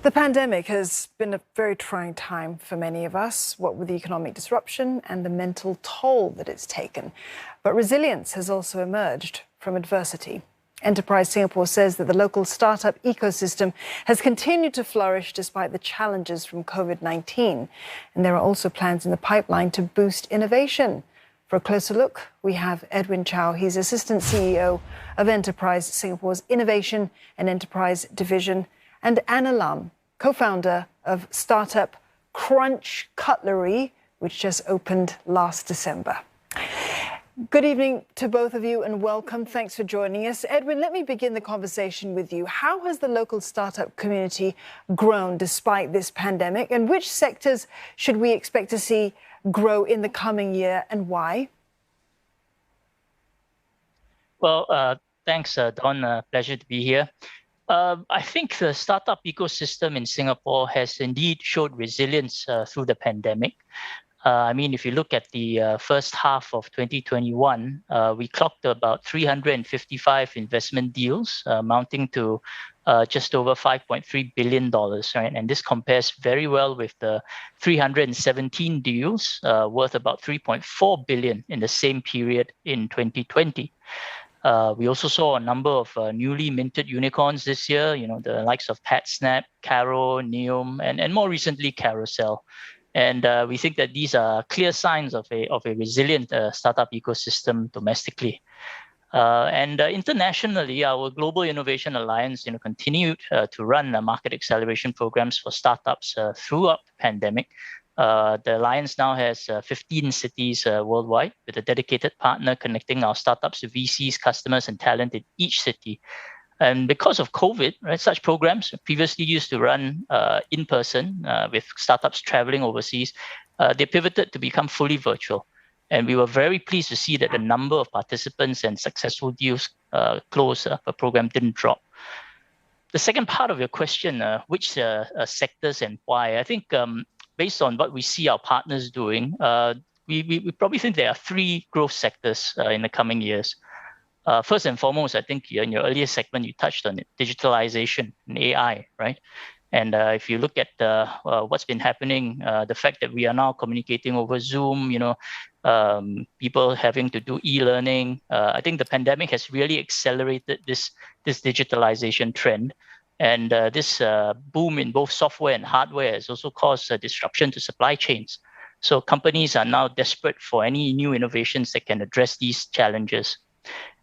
The pandemic has been a very trying time for many of us, what with the economic disruption and the mental toll that it's taken. But resilience has also emerged from adversity. Enterprise Singapore says that the local startup ecosystem has continued to flourish despite the challenges from COVID-19. And there are also plans in the pipeline to boost innovation. For a closer look, we have Edwin Chow. He's Assistant CEO of Enterprise Singapore's Innovation and Enterprise Division, and Anna Lam, co-founder of startup Crunch Cutlery, which just opened last December. Good evening to both of you and welcome. Thanks for joining us. Edwin, let me begin the conversation with you. How has the local startup community grown despite this pandemic, and which sectors should we expect to see grow in the coming year and why? Well, thanks, Don. Pleasure to be here. I think the startup ecosystem in Singapore has indeed showed resilience through the pandemic. If you look at the first half of 2021, we clocked about 355 investment deals, amounting to just over $5.3 billion, right? And this compares very well with the 317 deals worth about $3.4 billion in the same period in 2020. We also saw a number of newly minted unicorns this year, the likes of PatSnap, Caro, Neom, and more recently, Carousel. And we think that these are clear signs of a resilient startup ecosystem domestically. And internationally, our Global Innovation Alliance continued to run market acceleration programs for startups throughout the pandemic. The Alliance now has 15 cities worldwide with a dedicated partner connecting our startups to VCs, customers, and talent in each city. And because of COVID, right, such programs previously used to run in person with startups traveling overseas, they pivoted to become fully virtual. And we were very pleased to see that the number of participants and successful deals closed per program didn't drop. The second part of your question, which sectors and why, I think based on what we see our partners doing, we probably think there are three growth sectors in the coming years. First and foremost, I think in your earlier segment, you touched on it, digitalization and AI, right? And if you look at what's been happening, the fact that we are now communicating over Zoom, people having to do e-learning, I think the pandemic has really accelerated this digitalization trend. And this boom in both software and hardware has also caused a disruption to supply chains. So companies are now desperate for any new innovations that can address these challenges.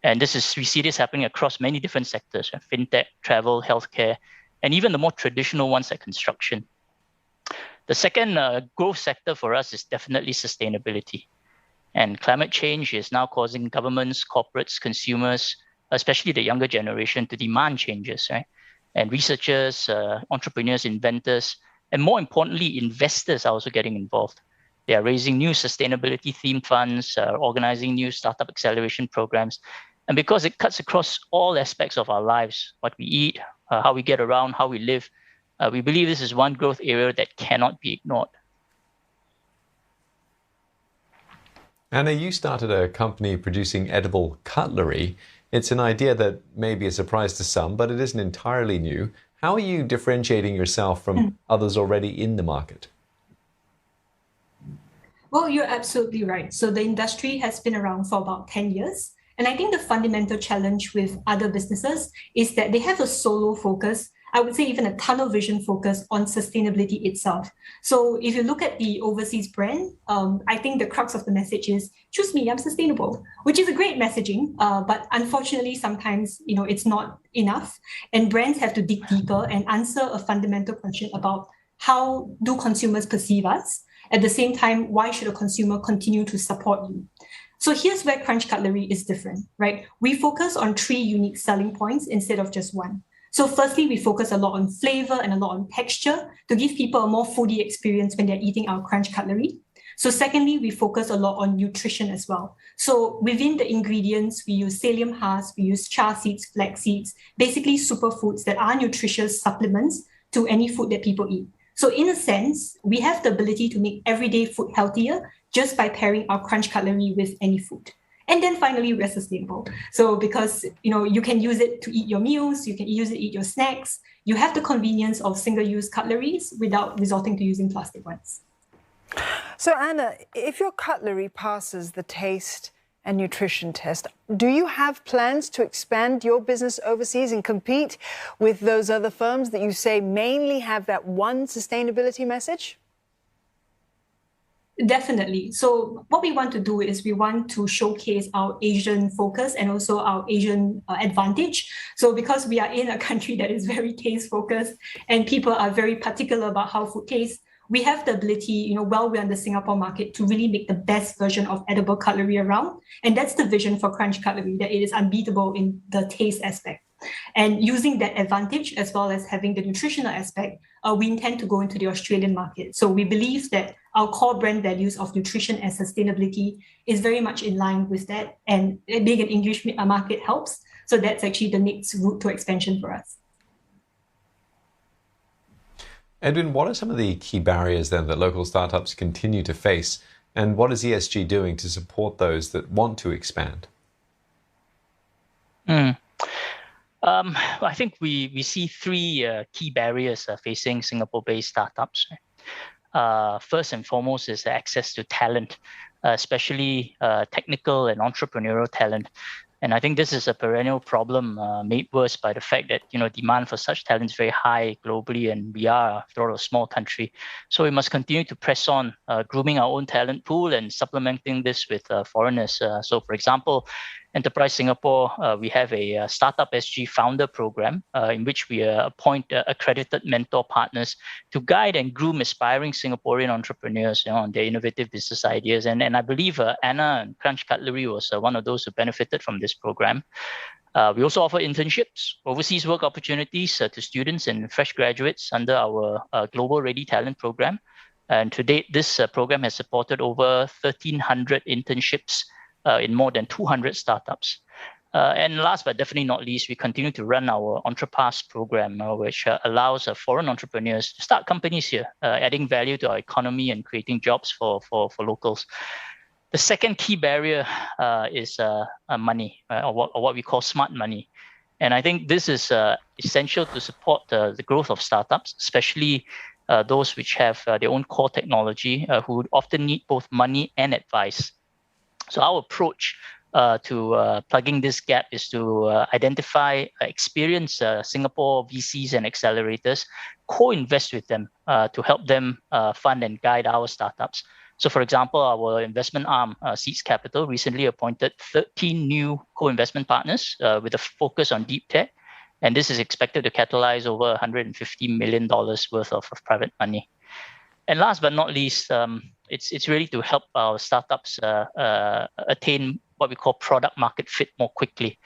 And we see this happening across many different sectors, fintech, travel, healthcare, and even the more traditional ones like construction. The second growth sector for us is definitely sustainability. And climate change is now causing governments, corporates, consumers, especially the younger generation, to demand changes, right? And researchers, entrepreneurs, inventors, and more importantly, investors are also getting involved. They are raising new sustainability-themed funds, organizing new startup acceleration programs. And because it cuts across all aspects of our lives, what we eat, how we get around, how we live, we believe this is one growth area that cannot be ignored. Anna, you started a company producing edible cutlery. It's an idea that may be a surprise to some, but it isn't entirely new. How are you differentiating yourself from others already in the market? Well, you're absolutely right. So the industry has been around for about 10 years. And I think the fundamental challenge with other businesses is that they have a solo focus, I would say even a tunnel vision focus on sustainability itself. So if you look at the overseas brand, I think the crux of the message is, choose me, I'm sustainable, which is a great messaging. But unfortunately, sometimes, it's not enough. And brands have to dig deeper and answer a fundamental question about how do consumers perceive us? At the same time, why should a consumer continue to support you? So here's where Crunch Cutlery is different, right? We focus on three unique selling points instead of just one. So firstly, we focus a lot on flavor and a lot on texture to give people a more foodie experience when they're eating our Crunch Cutlery. So secondly, we focus a lot on nutrition as well. So within the ingredients, we use psyllium husk, we use chia seeds, flax seeds, basically superfoods that are nutritious supplements to any food that people eat. So in a sense, we have the ability to make everyday food healthier just by pairing our Crunch Cutlery with any food. And then finally, we're sustainable. So because you can use it to eat your meals, you can use it to eat your snacks. You have the convenience of single-use cutleries without resorting to using plastic ones. So Anna, if your cutlery passes the taste and nutrition test, do you have plans to expand your business overseas and compete with those other firms that you say mainly have that one sustainability message? Definitely. So what we want to do is we want to showcase our Asian focus and also our Asian advantage. So because we are in a country that is very taste focused and people are very particular about how food tastes, we have the ability, while we're in the Singapore market, to really make the best version of edible cutlery around. And that's the vision for Crunch Cutlery, that it is unbeatable in the taste aspect. And using that advantage, as well as having the nutritional aspect, we intend to go into the Australian market. So we believe that our core brand values of nutrition and sustainability is very much in line with that. And being an English market helps. So that's actually the next route to expansion for us. Edwin, what are some of the key barriers then that local startups continue to face? And what is ESG doing to support those that want to expand? I think we see three key barriers facing Singapore-based startups. First and foremost is access to talent, especially technical and entrepreneurial talent. And I think this is a perennial problem made worse by the fact that demand for such talent is very high globally, and we are, after all, a small country. So we must continue to press on grooming our own talent pool and supplementing this with foreigners. So, for example, Enterprise Singapore, we have a Startup SG founder program in which we appoint accredited mentor partners to guide and groom aspiring Singaporean entrepreneurs on their innovative business ideas. And I believe Anna and Crunch Cutlery was one of those who benefited from this program. We also offer internships, overseas work opportunities to students and fresh graduates under our Global Ready Talent program. And to date, this program has supported over 1,300 internships in more than 200 startups. And last but definitely not least, we continue to run our Entrepass program, which allows foreign entrepreneurs to start companies here, adding value to our economy and creating jobs for locals. The second key barrier is money, or what we call smart money. And I think this is essential to support the growth of startups, especially those which have their own core technology, who often need both money and advice. So our approach to plugging this gap is to identify experienced Singapore VCs and accelerators, co-invest with them to help them fund and guide our startups. So, for example, our investment arm, Seeds Capital, recently appointed 13 new co-investment partners with a focus on deep tech. And this is expected to catalyze over $150 million worth of private money. And last but not least, it's really to help our startups attain what we call product market fit more quickly.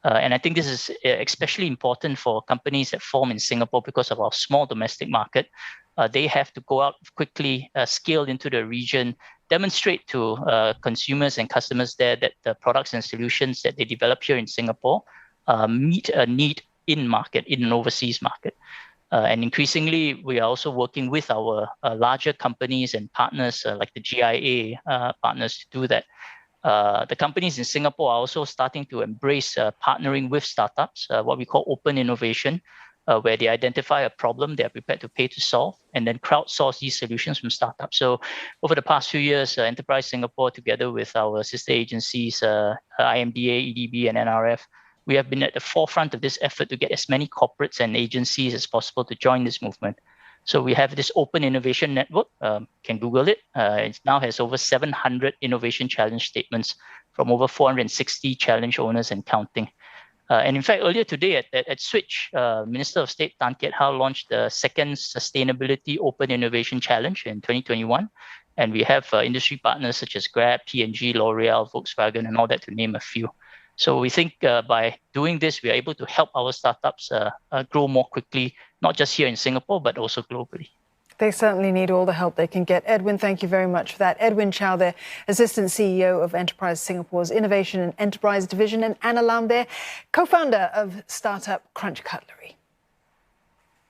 And I think this is especially important for companies that form in Singapore because of our small domestic market. They have to go out quickly, scale into the region, demonstrate to consumers and customers there that the products and solutions that they develop here in Singapore meet a need in market, in an overseas market. And increasingly, we are also working with our larger companies and partners like the GIA partners to do that. The companies in Singapore are also starting to embrace partnering with startups, what we call open innovation, where they identify a problem they are prepared to pay to solve, and then crowdsource these solutions from startups. So over the past few years, Enterprise Singapore, together with our sister agencies, IMDA, EDB, and NRF, we have been at the forefront of this effort to get as many corporates and agencies as possible to join this movement. So we have this open innovation network, can Google it. It now has over 700 innovation challenge statements from over 460 challenge owners and counting. And in fact, earlier today at Switch, Minister of State Tan Kiat Hao launched the second Sustainability Open Innovation Challenge in 2021. And we have industry partners such as Grab, P&G, L'Oreal, Volkswagen, and all that, to name a few. So we think by doing this, we are able to help our startups grow more quickly, not just here in Singapore, but also globally. They certainly need all the help they can get. Edwin, thank you very much for that. Edwin Chow, the Assistant CEO of Enterprise Singapore's Innovation and Enterprise Division, and Anna Lam, there, co-founder of startup Crunch Cutlery.